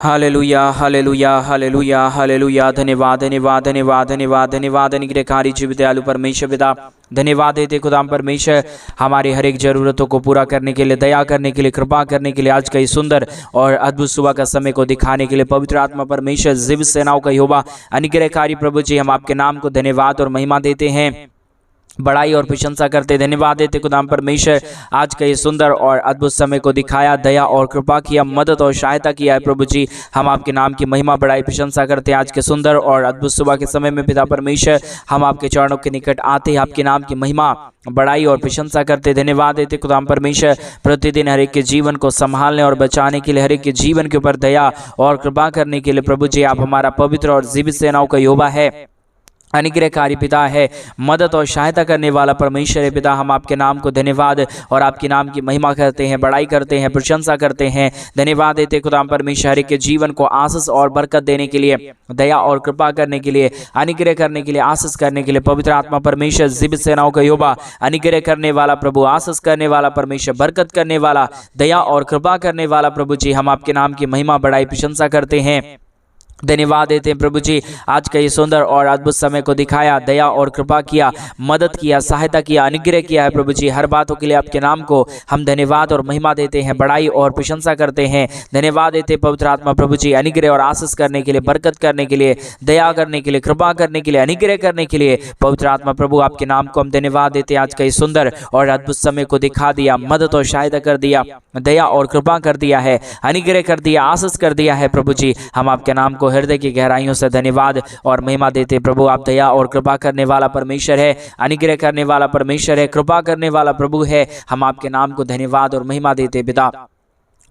Hallelujah hallelujah hallelujah hallelujah. धन्यवाद धन्यवाद धन्यवाद धन्यवाद धन्यवाद अनुग्रहकारी जीवित दयालु परमेश्वर पिता, धन्यवाद देते खुदाम परमेश्वर हमारे हर एक ज़रूरतों को पूरा करने के लिए, दया करने के लिए, कृपा करने के लिए, आज का ये सुंदर और अद्भुत सुबह का समय को दिखाने के लिए पवित्र आत्मा परमेश्वर जीवित सेनाओं का यहोवा अनुग्रहकारी प्रभु जी, हम आपके नाम को धन्यवाद और महिमा देते हैं, बड़ाई और प्रशंसा करते, धन्यवाद देते खुदाम परमेश्वर। आज का ये सुंदर और अद्भुत समय को दिखाया, दया और कृपा किया, मदद और सहायता किया है प्रभु जी। हम आपके नाम की महिमा बड़ाई प्रशंसा करते हैं। आज के सुंदर और अद्भुत सुबह के समय में पिता परमेश्वर हम आपके चरणों के निकट आते हैं, आपके नाम की महिमा बड़ाई और प्रशंसा करते, धन्यवाद देते खुदाम परमेश्वर। प्रतिदिन हर एक के जीवन को संभालने और बचाने के लिए, हर एक के जीवन के ऊपर दया और कृपा करने के लिए प्रभु जी, आप हमारा पवित्र और जीवित सेनाओं का यहोवा है, अनुग्रहकारी पिता है, मदद और सहायता करने वाला परमेश्वर है पिता। हम आपके नाम को धन्यवाद और आपके नाम की महिमा करते हैं, बड़ाई करते हैं, प्रशंसा करते हैं, धन्यवाद देते खुदाम परमेश्वर। हर एक के जीवन को आशीष और बरकत देने के लिए, दया और कृपा करने के लिए, अनुग्रह करने के लिए, आशीष करने के लिए पवित्र आत्मा परमेश्वर जीवित सेनाओं का यहोवा, अनुग्रह करने वाला प्रभु, आशीष करने वाला परमेश्वर, बरकत करने वाला, दया और कृपा करने वाला प्रभु जी, हम आपके नाम की महिमा बड़ाई प्रशंसा करते हैं, धन्यवाद देते हैं प्रभु जी। आज का ये सुंदर और अद्भुत समय को दिखाया, दया और कृपा किया, मदद किया, सहायता किया, अनुग्रह किया है प्रभु जी। हर बातों के लिए आपके नाम को हम धन्यवाद और महिमा देते हैं, बड़ाई और प्रशंसा करते हैं, धन्यवाद देते हैं पवित्र आत्मा प्रभु जी। अनुग्रह और आशीष करने के लिए, बरकत करने के लिए, दया करने के लिए, कृपा करने के लिए, अनुग्रह करने के लिए पवित्र आत्मा प्रभु, आपके नाम को हम धन्यवाद देते हैं। आज का ये सुंदर और अद्भुत समय को दिखा दिया, मदद और सहायता कर दिया, दया और कृपा कर दिया है, अनुग्रह कर दिया, आशीष कर दिया है प्रभु जी। हम आपके नाम को हृदय की गहराइयों से धन्यवाद और महिमा देते प्रभु। आप दया और कृपा करने वाला परमेश्वर है, अनुग्रह करने वाला परमेश्वर है, कृपा करने वाला प्रभु है। हम आपके नाम को धन्यवाद और महिमा देते पिता,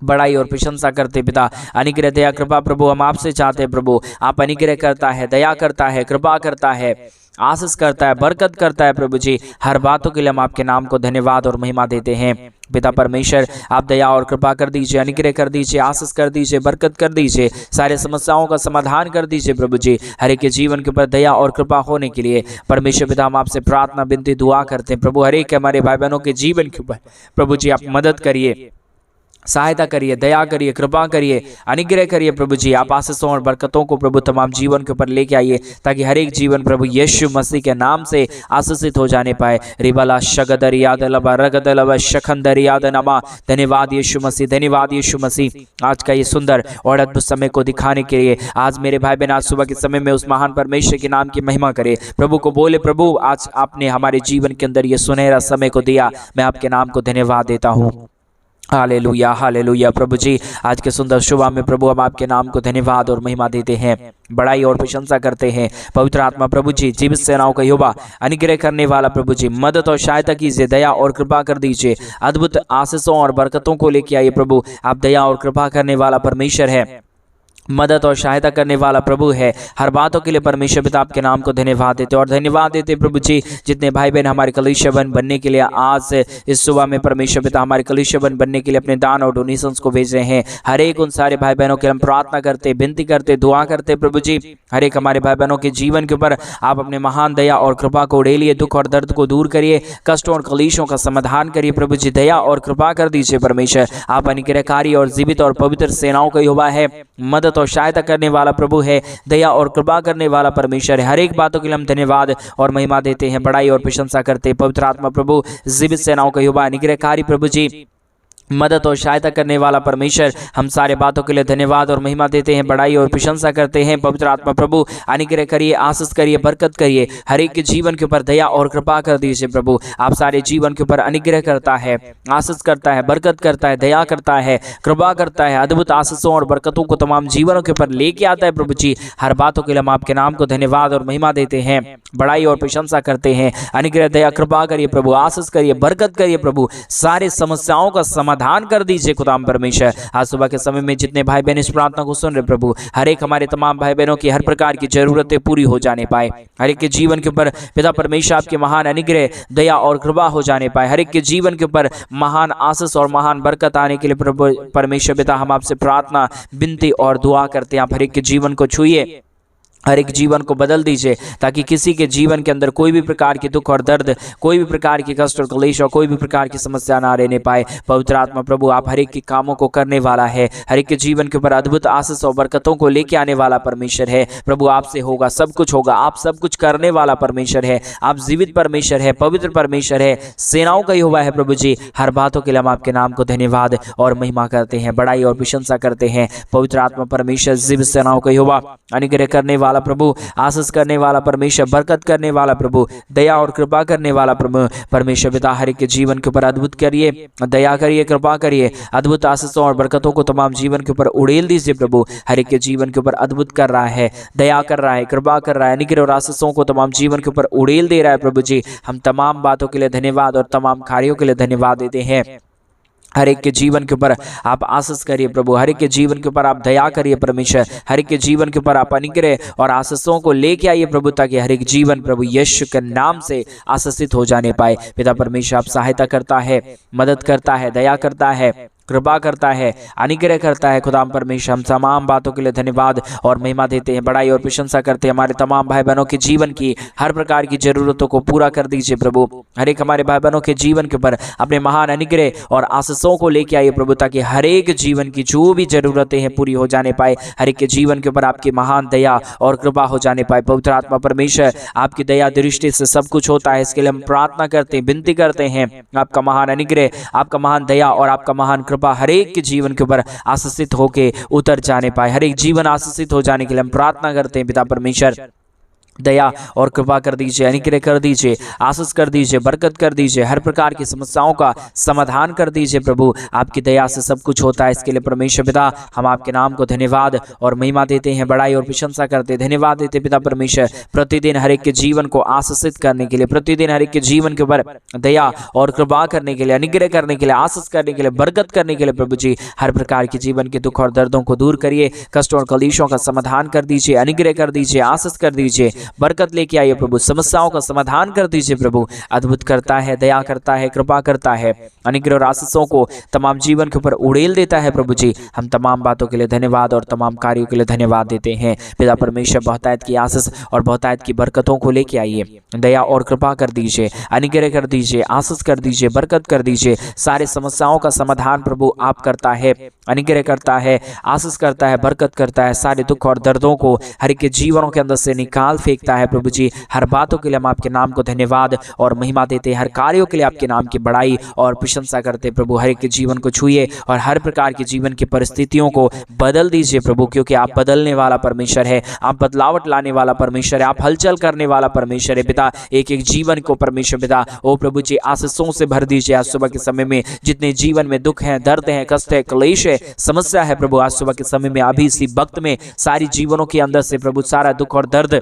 बड़ाई और प्रशंसा करते पिता। अनुग्रह दया कृपा प्रभु हम आपसे चाहते हैं प्रभु। आप अनुग्रह करता है, दया करता है, कृपा करता है, आशीष करता है, बरकत करता है प्रभु जी। हर बातों के लिए हम आपके नाम को धन्यवाद और महिमा देते हैं पिता परमेश्वर। आप दया और कृपा कर दीजिए, अनुग्रह कर दीजिए, आशीष कर दीजिए, बरकत कर दीजिए, सारे समस्याओं का समाधान कर दीजिए प्रभु जी। हर एक के जीवन के ऊपर दया और कृपा होने के लिए परमेश्वर पिता हम आपसे प्रार्थना विनती दुआ करते हैं प्रभु। हर एक हमारे भाई बहनों के जीवन के ऊपर प्रभु जी आप मदद करिए, सहायता करिए, दया करिए, कृपा करिए, अनुग्रह करिए प्रभु जी। आप आशीषों और बरकतों को प्रभु तमाम जीवन के ऊपर लेके आइए, ताकि हर एक जीवन प्रभु यीशु मसीह के नाम से आशीषित हो जाने पाए। रिबला शगदर याद लबा रगद लबा शखंदर याद नमा। धन्यवाद यीशु मसीह, धन्यवाद यीशु मसीह। आज का ये सुंदर और अद्भुत समय को दिखाने के लिए आज मेरे भाई बहन आज सुबह के समय में उस महान परमेश्वर के नाम की महिमा करे, प्रभु को बोले प्रभु आज आपने हमारे जीवन के अंदर ये सुनहरा समय को दिया, मैं आपके नाम को धन्यवाद देता हूँ। हालेलुया हालेलुया प्रभु जी। आज के सुंदर सुबह में प्रभु हम आपके नाम को धन्यवाद और महिमा देते हैं, बड़ाई और प्रशंसा करते हैं पवित्र आत्मा प्रभु जी। जीवित सेनाओं का यहोवा, अनुग्रह करने वाला प्रभु जी, मदद और सहायता कीजिए, दया और कृपा कर दीजिए, अद्भुत आशीषों और बरकतों को लेके आइए प्रभु। आप दया और कृपा करने वाला परमेश्वर है, मदद और सहायता करने वाला प्रभु है। हर बातों के लिए परमेश्वर पिता आपके नाम को धन्यवाद देते और धन्यवाद देते प्रभु जी। जितने भाई बहन हमारे कलीसिया बनने के लिए आज से इस सुबह में परमेश्वर पिता हमारे कलीसिया बनने के लिए अपने दान और डोनेशंस को भेज रहे हैं, हर एक उन सारे भाई बहनों के हम प्रार्थना करते, विनती करते, दुआ करते प्रभु जी। हर एक हमारे भाई बहनों के जीवन के ऊपर आप अपने महान दया और कृपा को उड़ेलिए, दुख और दर्द को दूर करिए, कष्टों और कलेशों का समाधान करिए प्रभु जी। दया और कृपा कर दीजिए परमेश्वर। आप अनुग्रहकारी और जीवित और पवित्र सेनाओं का यहोवा है, मदद और सहायता करने वाला प्रभु है, दया और कृपा करने वाला परमेश्वर है। हर एक बातों के लिए हम धन्यवाद और महिमा देते हैं, बड़ाई और प्रशंसा करते हैं पवित्र आत्मा प्रभु। जीवित सेनाओं का यहोवा, अनुग्रहकारी प्रभु जी, मदद और सहायता करने वाला परमेश्वर, हम सारे बातों के लिए धन्यवाद और महिमा देते हैं, बड़ाई और प्रशंसा करते हैं पवित्र आत्मा प्रभु। अनुग्रह करिए, आशीष करिए, बरकत करिए, हर एक के जीवन के ऊपर दया और कृपा कर दीजिए प्रभु। आप सारे जीवन के ऊपर अनुग्रह करता है, आशीष करता है, बरकत करता है, दया करता है, कृपा करता है, अद्भुत आशीषों और बरकतों को तमाम जीवनों के ऊपर लेके आता है प्रभु जी। हर बातों के लिए हम आपके नाम को धन्यवाद और महिमा देते हैं, बड़ाई और प्रशंसा करते हैं। अनुग्रह दया कृपा करिए प्रभु, आशीष करिए, बरकत करिए प्रभु, सारे समस्याओं का समाधान कर दीजिए खुदाम परमेश्वर। आज सुबह के समय में जितने भाई बहन इस प्रार्थना को सुन रहे प्रभु, हर एक हमारे तमाम भाई बहनों की हर प्रकार की जरूरतें पूरी हो जाने पाए, हर एक के जीवन के ऊपर पिता परमेश्वर आपके महान अनुग्रह, दया और कृपा हो जाने पाए, हर एक के जीवन के ऊपर महान आशीष और महान बरकत आने के लिए प्रभु परमेश्वर पिता हम आपसे प्रार्थना, विनती और दुआ करते हैं। आप हर एक के जीवन को छूइए, हर एक जीवन को बदल दीजिए, ताकि किसी के जीवन के अंदर कोई भी प्रकार की दुख और दर्द, कोई भी प्रकार की कष्ट और क्लेश और कोई भी प्रकार की समस्या ना रहने पाए। पवित्र आत्मा प्रभु आप हर एक के कामों को करने वाला है, हर एक के जीवन के ऊपर अद्भुत आशीष और बरकतों को लेके आने वाला परमेश्वर है। प्रभु आपसे होगा, सब कुछ होगा, आप सब कुछ करने वाला परमेश्वर है। आप जीवित परमेश्वर है, पवित्र परमेश्वर है, सेनाओं का यहोवा है। प्रभु जी हर बातों के लिए हम आपके नाम को धन्यवाद और महिमा करते हैं, बड़ाई और प्रशंसा करते हैं। पवित्र आत्मा परमेश्वर जीवित सेनाओं का यहोवा, अनुग्रह करने वाला प्रभु, आशीष करने वाला परमेश्वर, बरकत करने वाला प्रभु, दया और कृपा करने वाला प्रभु परमेश्वर पिता हर एक के जीवन के ऊपर अद्भुत करिए, दया करिए, कृपा करिए, अद्भुत आशीषों और बरकतों को तमाम जीवन के ऊपर उड़ेल दीजिए। प्रभु हर एक के जीवन के ऊपर अद्भुत कर रहा है, दया कर रहा है, कृपा कर रहा है, अनुग्रह और आशीषों को तमाम जीवन के ऊपर उड़ेल दे रहा है। प्रभु जी हम तमाम बातों के लिए धन्यवाद और तमाम कार्यों के लिए धन्यवाद देते हैं। हर एक के जीवन के ऊपर आप आशीष करिए प्रभु, हर एक के जीवन के ऊपर आप दया करिए परमेश्वर, हर एक के जीवन के ऊपर आप अनुग्रह और आशीषों को लेके आइए प्रभु, ताकि हर एक जीवन प्रभु यीशु के नाम से आशीषित हो जाने पाए। पिता परमेश्वर आप सहायता करता है, मदद करता है, दया करता है, कृपा करता है, अनुग्रह करता है। खुदा परमेश्वर हम तमाम बातों के लिए धन्यवाद और महिमा देते हैं, बड़ाई और प्रशंसा करते हैं। हमारे तमाम भाई बहनों के जीवन की हर प्रकार की जरूरतों को पूरा कर दीजिए प्रभु, हर एक हमारे भाई बहनों के जीवन के ऊपर अपने महान अनुग्रह और आशीषों को लेके आइए प्रभु, ताकि हर एक जीवन की जो भी जरूरतें हैं पूरी हो जाने पाए। हर एक के जीवन के ऊपर आपकी महान दया और कृपा हो जाने पाए। पवित्र आत्मा परमेश्वर आपकी दया दृष्टि से सब कुछ होता है, इसके लिए हम प्रार्थना करते हैं, विनती करते हैं। आपका महान अनुग्रह, आपका महान दया और आपका महान कृपा हर एक के जीवन के ऊपर आशीषित होके उतर जाने पाए, हर एक जीवन आशीषित हो जाने के लिए हम प्रार्थना करते हैं। पिता परमेश्वर दया और कृपा कर दीजिए, अनुग्रह कर दीजिए, आशीष कर दीजिए, बरकत कर दीजिए, हर प्रकार की समस्याओं का समाधान कर दीजिए प्रभु। आपकी दया से सब कुछ होता है, इसके लिए परमेश्वर पिता हम आपके नाम को धन्यवाद और महिमा देते हैं, बड़ाई और प्रशंसा करते हैं, धन्यवाद देते पिता परमेश्वर प्रतिदिन हर एक के जीवन को आशीषित करने के लिए, प्रतिदिन हर एक के जीवन के ऊपर दया और कृपा करने के लिए, अनुग्रह करने के लिए, आशीष करने के लिए, बरकत करने के लिए प्रभु जी हर प्रकार के जीवन के दुख और दर्दों को दूर करिए, कष्ट और कलेशों का समाधान कर दीजिए, अनुग्रह कर दीजिए, आशीष कर दीजिए, बरकत लेके आइए प्रभु, समस्याओं का समाधान कर दीजिए प्रभु। अद्भुत करता है, दया करता है, कृपा करता है, अनुग्रह और आशीषों को तमाम जीवन के ऊपर उड़ेल देता है प्रभु जी। हम तमाम बातों के लिए धन्यवाद और तमाम कार्यों के लिए धन्यवाद देते हैं। पिता परमेश्वर बहुतायत की आशीष और बहुतायत की बरकतों को लेके आइए, दया और कृपा कर दीजिए, अनुग्रह कर दीजिए, आशीष कर दीजिए, बरकत कर दीजिए। सारे समस्याओं का समाधान प्रभु आप करता है, अनुग्रह करता है, आशीष करता है, बरकत करता है, सारे दुख और दर्दों को हर एक के जीवनों के अंदर से निकाल फेंकता है प्रभु जी। हर बातों के लिए हम आपके नाम को धन्यवाद और महिमा देते हैं, हर कार्यों के लिए आपके नाम की बड़ाई और प्रशंसा करते हैं प्रभु। हर एक के जीवन को छुइए और हर प्रकार की जीवन की परिस्थितियों को बदल दीजिए प्रभु, क्योंकि आप बदलने वाला परमेश्वर है, आप बदलावट लाने वाला परमेश्वर है, आप हलचल करने वाला परमेश्वर है पिता। एक एक जीवन को परमेश्वर पिता ओ प्रभु जी आशीषों से भर दीजिए। आज सुबह के समय में जितने जीवन में दुख है, दर्द है, कष्ट है, क्लेश है, समस्या है प्रभु, आज सुबह के समय में अभी इसी वक्त में सारी जीवनों के अंदर से प्रभु सारा दुख और दर्द,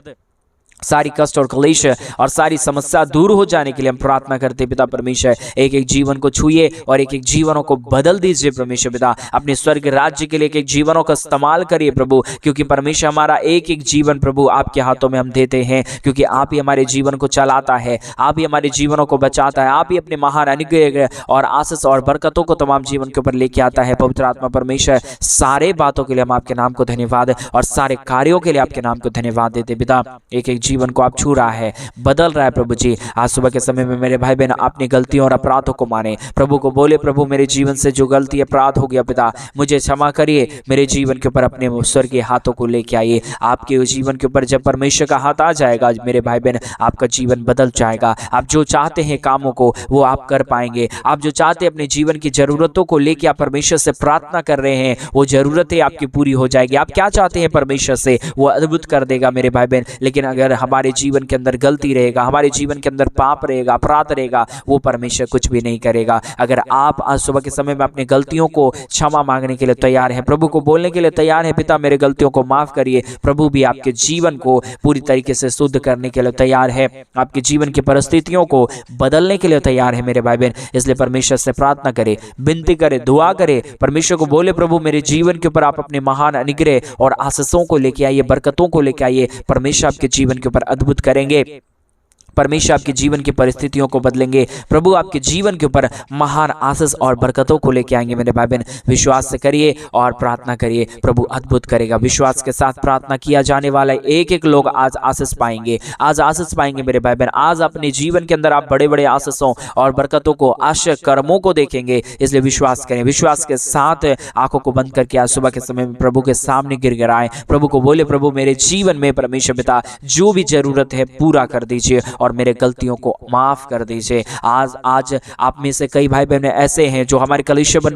सारी कष्ट और क्लेश और सारी समस्या दूर हो जाने के लिए हम प्रार्थना करते पिता परमेश्वर। एक एक जीवन को छुइए और एक एक जीवनों को बदल दीजिए परमेश्वर पिता। अपने स्वर्ग राज्य के लिए एक एक जीवनों का इस्तेमाल करिए प्रभु, क्योंकि परमेश्वर हमारा एक एक जीवन प्रभु आपके हाथों में हम देते हैं, क्योंकि आप ही हमारे जीवन को चलाता है, आप ही हमारे जीवनों को बचाता है, आप ही अपने महान अनुग्रह और आशीष और बरकतों को तमाम जीवन के ऊपर लेके आता है। पवित्र आत्मा परमेश्वर सारे बातों के लिए हम आपके नाम को धन्यवाद और सारे कार्यों के लिए आपके नाम को धन्यवाद देते पिता। एक एक जीवन को आप छू रहा है, बदल रहा है प्रभु जी। आज सुबह के समय में मेरे भाई बहन अपनी गलतियों और अपराधों को माने, प्रभु को बोले प्रभु मेरे जीवन से जो गलती अपराध हो गया पिता मुझे क्षमा करिए, मेरे जीवन के ऊपर अपने स्वर्गीय हाथों को लेके आइए। आपके जीवन के ऊपर जब परमेश्वर का हाथ आ जाएगा मेरे भाई बहन आपका जीवन बदल जाएगा। आप जो चाहते हैं कामों को वो आप कर पाएंगे। आप जो चाहते हैं अपने जीवन की जरूरतों को लेके आप परमेश्वर से प्रार्थना कर रहे हैं, वो जरूरतें आपकी पूरी हो जाएगी। आप क्या चाहते हैं परमेश्वर से वो अद्भुत कर देगा मेरे भाई बहन। लेकिन अगर हमारे जीवन के अंदर गलती रहेगा, हमारे जीवन के अंदर पाप रहेगा, अपराध रहेगा, वो परमेश्वर कुछ भी नहीं करेगा। अगर आप आज सुबह के समय में अपनी गलतियों को क्षमा मांगने के लिए तैयार हैं, प्रभु को बोलने के लिए तैयार है पिता मेरे गलतियों को माफ करिए, प्रभु भी आपके जीवन को पूरी तरीके से शुद्ध करने के लिए तैयार है, आपके जीवन की परिस्थितियों को बदलने के लिए तैयार है मेरे भाई बहन। इसलिए परमेश्वर से प्रार्थना करे, विनती करे, दुआ करे, परमेश्वर को बोले प्रभु मेरे जीवन के ऊपर आप अपने महान अनुग्रह और आशीषों को लेके आइए, बरकतों को लेके आइए। परमेश्वर आपके जीवन के ऊपर अद्भुत करेंगे, परमेश्वर आपके जीवन की परिस्थितियों को बदलेंगे। प्रभु आपके जीवन के ऊपर महान आशीष और बरकतों को लेके आएंगे। मेरे भाई बहन विश्वास से करिए और प्रार्थना करिए, प्रभु अद्भुत करेगा। विश्वास के साथ प्रार्थना किया जाने वाला एक एक लोग आज आशीष पाएंगे, आज आशीष पाएंगे। मेरे भाई बहन आज अपने जीवन के अंदर आप बड़े बड़े आशीषों और बरकतों को, आश्चर्य कर्मों को देखेंगे। इसलिए विश्वास करें, विश्वास के साथ आंखों को बंद करके आज सुबह के समय में प्रभु के सामने गिड़गिड़ाएं। प्रभु को बोले, प्रभु मेरे जीवन में परमेश्वर पिता जो भी जरूरत है पूरा कर दीजिए और मेरे गलतियों को माफ कर दीजिए। आज आप में से कई भाई बहन ऐसे हैं जो हमारे कलीसिया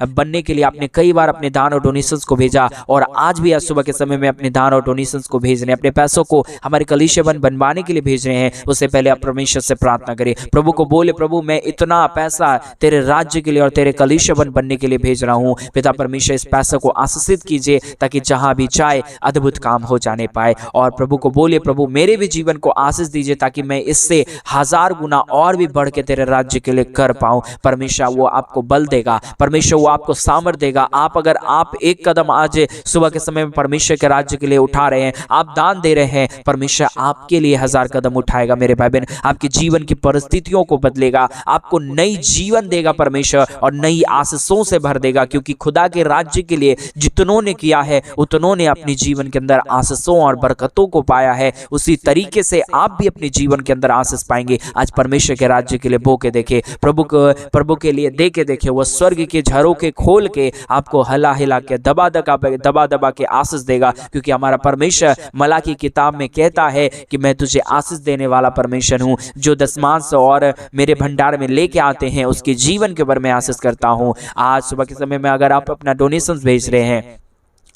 बनने के लिए आपने कई बार अपने दान और डोनेशंस को भेजा और आज भी आज सुबह के समय में अपने दान और डोनेशंस को भेज रहे हैं, अपने पैसों को हमारे कलीसिया बनवाने के लिए भेज रहे हैं। उससे पहले आप परमेश्वर से प्रार्थना करें, प्रभु को बोले, प्रभु मैं इतना पैसा तेरे राज्य के लिए और तेरे कलीसिया बनने के लिए भेज रहा हूँ। पिता परमेश्वर इस पैसे को आशीषित कीजिए ताकि जहां भी जाए अद्भुत काम हो जाने पाए। और प्रभु को बोले, प्रभु मेरे भी जीवन को आशीष दीजिए ताकि मैं इससे 1000 गुना और भी बढ़ के तेरे राज्य के लिए कर पाऊं। परमेश्वर वो आपको बल देगा, परमेश्वर वो आपको सामर्थ देगा। अगर आप एक कदम आज सुबह के समय में परमेश्वर के राज्य के लिए उठा रहे हैं, आप दान दे रहे हैं, परमेश्वर आपके लिए 1000 कदम उठाएगा। मेरे भाई बहन आपके जीवन की परिस्थितियों को बदलेगा, आपको नई जीवन देगा परमेश्वर और नई आशीषों से भर देगा। क्योंकि खुदा के राज्य के लिए जितनों ने किया है उतनों ने अपने जीवन के अंदर आशीषों और बरकतों को पाया है। उसी तरीके से आप भी अपने जीवन के अंदर आशीष पाएंगे। आज परमेश्वर के राज्य के लिए बो के देखे, प्रभु के लिए दे के देखे, वो स्वर्ग के झरोखे खोल के आपको हिला हिला के दबा दबा के आशीष देगा। क्योंकि हमारा परमेश्वर मलाकी किताब में कहता है कि मैं तुझे आशीष देने वाला परमेश्वर हूँ, जो दशमांश और मेरे भंडार में लेके आते हैं उसके जीवन के ऊपर मैं आशीष करता हूँ। आज सुबह के समय में अगर आप अपना डोनेशन भेज रहे हैं,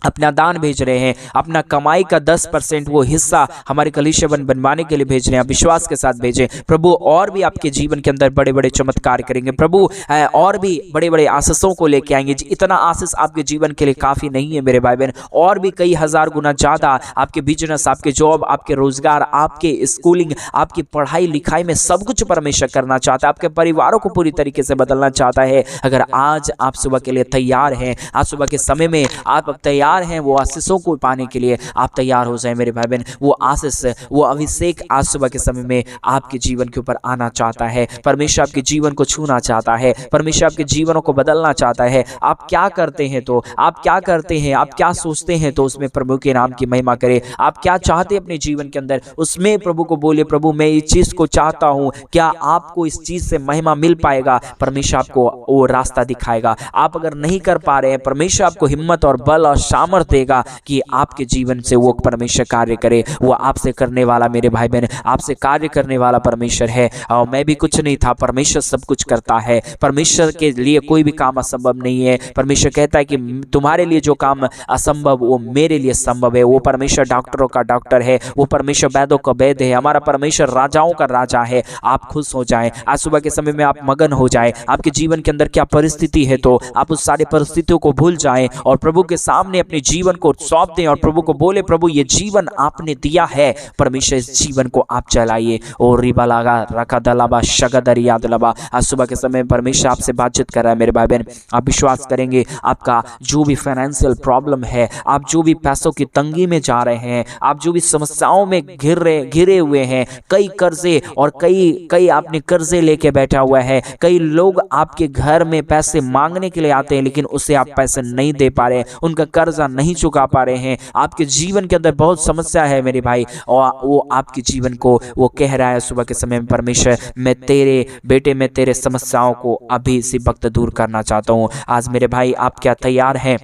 अपना दान भेज रहे हैं, अपना कमाई का 10% वो हिस्सा हमारे कलीसिया बनवाने के लिए भेज रहे हैं, विश्वास के साथ भेजें। प्रभु और भी आपके जीवन के अंदर बड़े बड़े चमत्कार करेंगे, प्रभु और भी बड़े बड़े आशीषों को लेके आएंगे। इतना आशीष आपके जीवन के लिए काफ़ी नहीं है मेरे भाई बहन, और भी कई 1000 गुना ज़्यादा आपके बिजनेस, आपके जॉब, आपके रोजगार, आपके स्कूलिंग, आपकी पढ़ाई लिखाई में सब कुछ परमेश्वर करना चाहता है, आपके परिवारों को पूरी तरीके से बदलना चाहता है। अगर आज आप सुबह के लिए तैयार हैं, आज सुबह के समय में आप तैयार हैं वो आशीषों को पाने के लिए, आप तैयार हो जाएं मेरे भाई बहन। वो आशीष, वो अभिषेक आज सुबह के समय में आपके जीवन के ऊपर आना चाहता है। परमेश्वर आपके जीवन को छूना चाहता है, परमेश्वर आपके जीवनों को बदलना चाहता है। आप क्या करते हैं तो आप क्या करते हैं, आप क्या सोचते हैं तो उसमें प्रभु के नाम की महिमा करें। आप क्या चाहते हैं अपने जीवन के अंदर, उसमें प्रभु को बोले, प्रभु मैं इस चीज को चाहता हूं, क्या आपको इस चीज से महिमा मिल पाएगा? परमेश्वर आपको वो रास्ता दिखाएगा। आप अगर नहीं कर पा रहे हैं, परमेश्वर आपको हिम्मत और बल और सामर्थ देगा कि आपके जीवन से वो परमेश्वर कार्य करे। वो आपसे करने वाला मेरे भाई बहन, आपसे कार्य करने वाला परमेश्वर है। और मैं भी कुछ नहीं था, परमेश्वर सब कुछ करता है। परमेश्वर के लिए कोई भी काम असंभव नहीं है। परमेश्वर कहता है कि तुम्हारे लिए जो काम असंभव वो मेरे लिए संभव है। वो परमेश्वर डॉक्टरों का डॉक्टर है, वो परमेश्वर वैद्यों का वैद्य है, हमारा परमेश्वर राजाओं का राजा है। आप खुश हो जाएं, आज सुबह के समय में आप मगन हो जाएं। आपके जीवन के अंदर क्या परिस्थिति है तो आप उस सारी परिस्थितियों को भूल जाएं और प्रभु के सामने अपने जीवन को सौंप दें और प्रभु को बोले, प्रभु ये जीवन आपने दिया है, परमेश्वर इस जीवन को आप चलाइए। और रिबा लगा रखा दलाबा शगदरी याद लबा। आज सुबह के समय परमेश्वर आपसे बातचीत कर रहा है मेरे भाई बहन। आप विश्वास करेंगे, आपका जो भी फाइनेंशियल प्रॉब्लम है, आप जो भी पैसों की तंगी में जा रहे हैं, आप जो भी समस्याओं में घिरे हुए हैं, कई कर्जे और कई आपने कर्जे लेके बैठा हुआ है। कई लोग आपके घर में पैसे मांगने के लिए आते हैं लेकिन उसे आप पैसे नहीं दे पा रहे हैं, उनका कर्जा नहीं चुका पा रहे हैं। आपके जीवन के अंदर बहुत समस्या है मेरे भाई, और वो आपके जीवन को वो कह रहा है सुबह के समय में, परमेश्वर मैं तेरे बेटे में तेरे समस्याओं को अभी इसी वक्त दूर करना चाहता हूँ। आज मेरे भाई आप क्या तैयार हैं?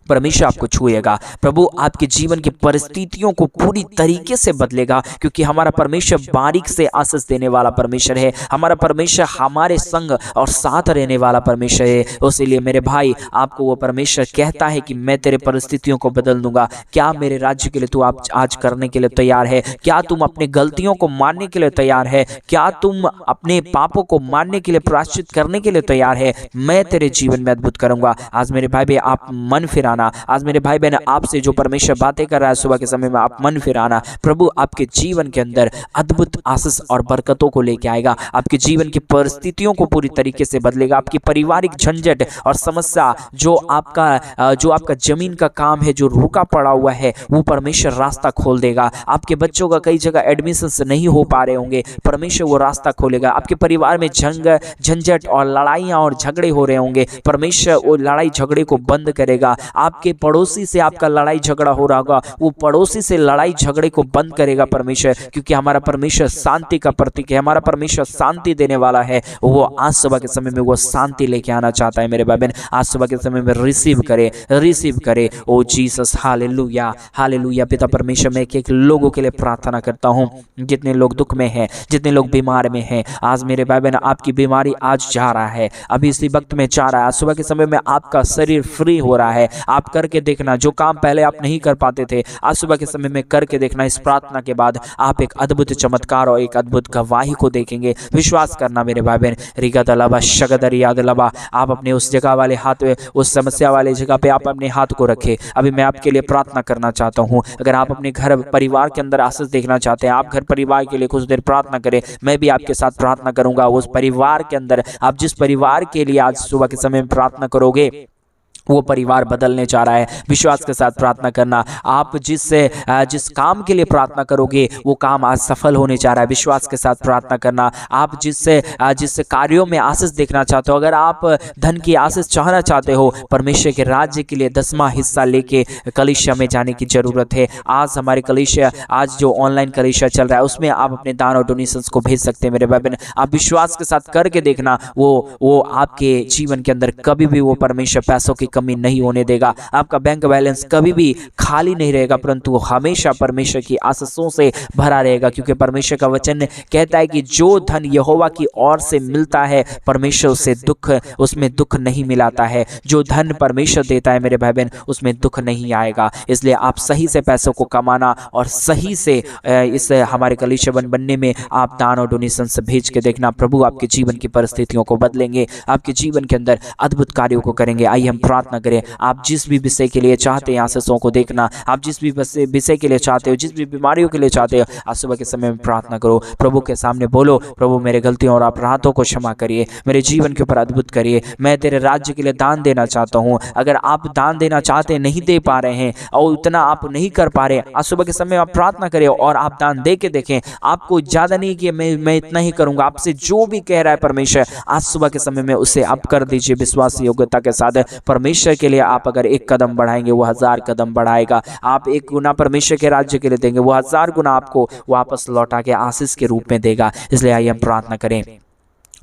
परमेश्वर आपको छुएगा, प्रभु आपके जीवन की परिस्थितियों को पूरी तरीके से बदलेगा। क्योंकि हमारा परमेश्वर बारीक से आशीष देने वाला परमेश्वर है, हमारा परमेश्वर हमारे संग और साथ रहने वाला परमेश्वर है। इसीलिए मेरे भाई आपको वो परमेश्वर कहता है कि मैं तेरे परिस्थितियों को बदल दूंगा। क्या मेरे राज्य के लिए तू आप आज करने के लिए तैयार है? क्या तुम अपने गलतियों को मानने के लिए तैयार है? क्या तुम अपने पापों को मानने के लिए प्रायश्चित करने के लिए तैयार है? मैं तेरे जीवन में अद्भुत करूंगा। आज मेरे भाई आप मन फिरा फिराना। आज मेरे भाई बहन आपसे जो परमेश्वर बातें कर रहा है सुबह के समय में, आप मन फिराना। प्रभु आपके जीवन के अंदर अद्भुत आशीष और बरकतों को लेके आएगा, आपके जीवन की परिस्थितियों को पूरी तरीके से बदलेगा। आपकी पारिवारिक झंझट और समस्या, जो आपका जमीन का काम है जो रुका पड़ा हुआ है, वो परमेश्वर रास्ता खोल देगा। आपके बच्चों का कई जगह एडमिशंस नहीं हो पा रहे होंगे, परमेश्वर वो रास्ता खोलेगा। आपके परिवार में झंझट और लड़ाइयाँ और झगड़े हो रहे होंगे, परमेश्वर वो लड़ाई झगड़े को बंद करेगा। आपके पड़ोसी से आपका लड़ाई झगड़ा हो रहा होगा, वो पड़ोसी से लड़ाई झगड़े को बंद करेगा परमेश्वर, क्योंकि हमारा परमेश्वर शांति का प्रतीक है, हमारा परमेश्वर शांति देने वाला है। वो आज सुबह के समय में वो शांति लेके आना चाहता है। मेरे भाई बहन आज सुबह के समय में रिसीव करे। ओ जीसस, हालेलुया हालेलुया। पिता परमेश्वर, मैं एक लोगों के लिए प्रार्थना करता हूँ, जितने लोग दुख में हैं, जितने लोग बीमार में हैं, आज मेरे भाई बहन आपकी बीमारी आज जा रहा है, अभी इसी वक्त में जा रहा है। आज सुबह के समय में आपका शरीर फ्री हो रहा है। आप करके देखना, जो काम पहले आप नहीं कर पाते थे, आज सुबह के समय में करके देखना। इस प्रार्थना के बाद आप एक अद्भुत चमत्कार और एक अद्भुत गवाही को देखेंगे। विश्वास करना मेरे भाई बहन। रिगत लबा शगदर याद लबा, आप अपने उस जगह वाले हाथ, उस समस्या वाले जगह पे आप अपने हाथ को रखे। अभी मैं आपके लिए प्रार्थना करना चाहता हूँ। अगर आप अपने घर परिवार के अंदर आशीष देखना चाहते हैं, आप घर परिवार के लिए कुछ देर प्रार्थना करें। मैं भी आपके साथ प्रार्थना करूंगा। उस परिवार के अंदर, आप जिस परिवार के लिए आज सुबह के समय में प्रार्थना करोगे, वो परिवार बदलने जा रहा है। विश्वास के साथ प्रार्थना करना। आप जिस काम के लिए प्रार्थना करोगे, वो काम आज सफल होने जा रहा है। विश्वास के साथ प्रार्थना करना। आप जिस कार्यों में आशीष देखना चाहते हो, अगर आप धन की आशीष चाहना चाहते हो, परमेश्वर के राज्य के लिए 10वां हिस्सा लेके कलीसिया में जाने की जरूरत है। आज हमारे कलीसिया, आज जो ऑनलाइन कलीसिया चल रहा है, उसमें आप अपने दान और डोनेशंस को भेज सकते हैं। मेरे भाई बहन, आप विश्वास के साथ करके देखना, वो आपके जीवन के अंदर कभी भी वो परमेश्वर पैसों की कमी नहीं होने देगा। आपका बैंक बैलेंस कभी भी खाली नहीं रहेगा, परंतु वो हमेशा परमेश्वर की आशीषों से भरा रहेगा, क्योंकि परमेश्वर का वचन कहता है कि जो धन यहोवा की ओर से मिलता है, परमेश्वर उसमें दुख नहीं मिलाता है। जो धन परमेश्वर देता है मेरे भाई बहन, उसमें दुख नहीं आएगा। इसलिए आप सही से पैसों को कमाना और सही से इस हमारे कलीसिया बनने में आप दान और डोनेशन से भेज के देखना। प्रभु आपके जीवन की परिस्थितियों को बदलेंगे, आपके जीवन के अंदर अद्भुत कार्यों को करेंगे। आइए हम प्रार्थना करें। आप जिस भी विषय के लिए चाहते हैं आशीषों को देखना, आप जिस भी विषय के लिए चाहते हो, जिस भी बीमारियों के लिए चाहते हो, आज सुबह के समय में प्रार्थना करो। प्रभु के सामने बोलो, प्रभु मेरे गलतियों और अपराधों को क्षमा करिए, मेरे जीवन के ऊपर अद्भुत करिए। मैं तेरे राज्य के लिए दान देना चाहता हूँ। अगर आप दान देना चाहते नहीं दे पा रहे हैं और उतना आप नहीं कर पा रहे, आज सुबह के समय आप प्रार्थना करें और आप दान दे के देखें। आपको ज्यादा नहीं कि मैं इतना ही करूंगा, आपसे जो भी कह रहा है परमेश्वर, आज सुबह के समय में उसे आप कर दीजिए विश्वास योग्यता के साथ। परमेश्वर के लिए आप अगर एक कदम बढ़ाएंगे, वो 1000 कदम बढ़ाएगा। आप एक गुना परमेश्वर के राज्य के लिए देंगे, वो 1000 गुना आपको वापस लौटा के आशीष के रूप में देगा। इसलिए आइए हम प्रार्थना करें।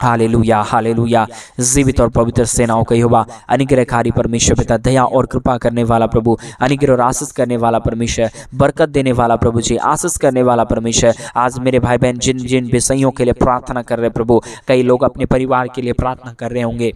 Hallelujah hallelujah. जीवित और पवित्र सेनाओं का यहोवा, अनुग्रहकारी परमेश्वर पिता, दया और कृपा करने वाला प्रभु, अनुग्रह और आशीष करने वाला परमेश्वर, बरकत देने वाला प्रभु जी, आशीष करने वाला परमेश्वर, आज मेरे भाई बहन जिन जिन विषयों के लिए प्रार्थना कर रहे प्रभु, कई लोग अपने परिवार के लिए प्रार्थना कर रहे होंगे,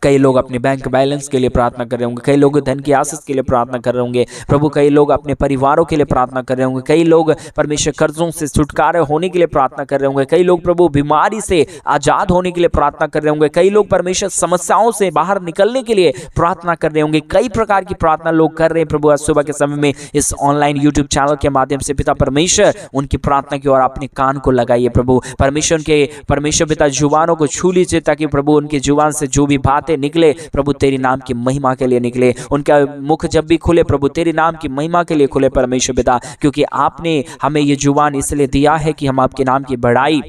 कई लोग अपने बैंक बैलेंस के लिए प्रार्थना कर रहे होंगे, कई लोग धन की आशीष के लिए प्रार्थना कर रहे होंगे प्रभु, कई लोग अपने परिवारों के लिए प्रार्थना कर रहे होंगे, कई लोग परमेश्वर कर्जों से छुटकारा होने के लिए प्रार्थना कर रहे होंगे, कई लोग प्रभु बीमारी से आजाद होने के लिए प्रार्थना कर रहे होंगे, कई लोग परमेश्वर समस्याओं से बाहर निकलने के लिए प्रार्थना कर रहे होंगे। कई प्रकार की प्रार्थना लोग कर रहे हैं प्रभु। आज सुबह के समय में इस ऑनलाइन यूट्यूब चैनल के माध्यम से पिता परमेश्वर उनकी प्रार्थना की ओर अपने कान को लगाइए प्रभु। परमेश्वर पिता जुबानों को छू लीजिए, ताकि प्रभु उनकी जुबान से जो भी बात निकले प्रभु तेरी नाम की महिमा के लिए निकले। उनका मुख जब भी खुले प्रभु तेरी नाम की महिमा के लिए खुले परमेश्वर पिता, क्योंकि आपने हमें ये जुबान इसलिए दिया है कि हम आपके नाम की बड़ाई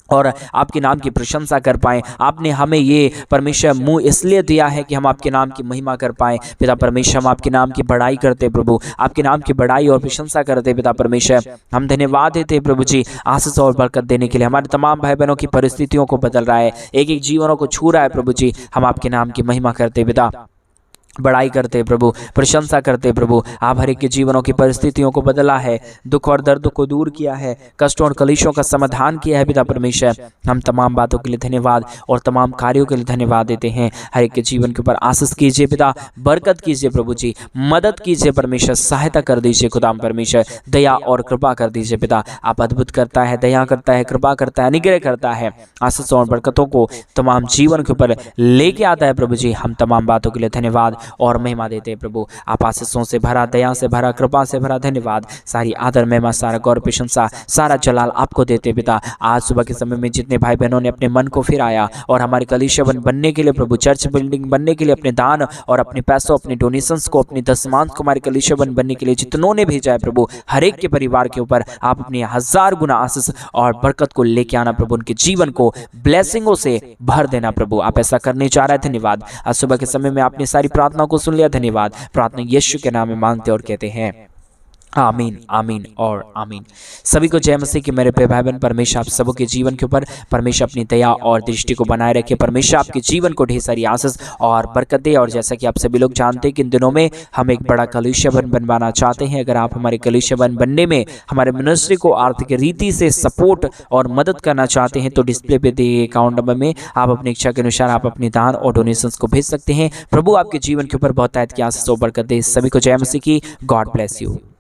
और आपके नाम की प्रशंसा कर पाएं। आपने हमें ये परमेश्वर मुंह इसलिए दिया है कि हम आपके नाम की महिमा कर पाएं। पिता परमेश्वर, हम आपके नाम की बड़ाई करते प्रभु, आपके नाम की बड़ाई और प्रशंसा करते पिता परमेश्वर। हम धन्यवाद देते प्रभु जी आशीष और बरकत देने के लिए। हमारे तमाम भाई बहनों की परिस्थितियों को बदल रहा है, एक एक जीवनों को छू रहा है प्रभु जी। हम आपके नाम की महिमा करते पिता, बड़ाई करते प्रभु, प्रशंसा करते प्रभु। आप हर एक के जीवनों की परिस्थितियों को बदला है, दुख और दर्द को दूर किया है, कष्टों और कलेशों का समाधान किया है पिता परमेश्वर। हम तमाम बातों के लिए धन्यवाद और तमाम कार्यों के लिए धन्यवाद देते हैं। हर एक के जीवन के ऊपर आशीष कीजिए पिता, बरकत कीजिए प्रभु जी, मदद कीजिए परमेश्वर, सहायता कर दीजिए खुदा परमेश्वर, दया और कृपा कर दीजिए पिता। आप अद्भुत करता है, दया करता है, कृपा करता है, अनुग्रह करता है, आशीष और बरकतों को तमाम जीवन के ऊपर लेके आता है प्रभु जी। हम तमाम बातों के लिए धन्यवाद और महिमा देते हैं प्रभु। आप आशीषों से भरा, दया से भरा, कृपा से भरा, धन्यवाद। सारी आदर, महिमा, सारा गौरव, प्रशंसा, सारा जलाल आपको देते पिता। आज सुबह के समय में जितने भाई बहनों ने अपने मन को फिराया और हमारे कलीसिया बनने के लिए प्रभु, चर्च बिल्डिंग बनने के लिए अपने दान और अपने पैसों, अपने डोनेशंस को, अपने दशमांश को हमारे कलीसिया बनने के लिए जितनों ने भेजा है प्रभु, हर एक के परिवार के ऊपर आप अपनी 1000 गुना आशीष और बरकत को लेके आना प्रभु। उनके जीवन को ब्लेसिंगों से भर देना प्रभु। आप ऐसा करने जा रहे हैं, धन्यवाद। आज सुबह के समय में आपने सारी प्रार्थनाओं को सुन लिया, धन्यवाद। प्रार्थना यीशु के नाम में मांगते और कहते हैं आमीन, आमीन और आमीन। सभी को जय मसीह की मेरे प्रिय भाई बहन। परमेश्वर आप सबों के जीवन के ऊपर परमेश्वर अपनी दया और दृष्टि को बनाए रखे। परमेश्वर आपके जीवन को ढेर सारी आशीष और बरकत दे। और जैसा कि आप सभी लोग जानते हैं कि इन दिनों में हम एक बड़ा कलीसिया बनवाना चाहते हैं। अगर आप हमारे कलीसिया बनने में हमारे मिनिस्ट्री को आर्थिक रीति से सपोर्ट और मदद करना चाहते हैं तो डिस्प्ले पे दिए अकाउंट नंबर में आप अपनी इच्छा के अनुसार आप अपनी दान और डोनेशंस को भेज सकते हैं। प्रभु आपके जीवन के ऊपर बहुत की आशीष और बरकत दे। सभी को जय मसीह की। God bless you.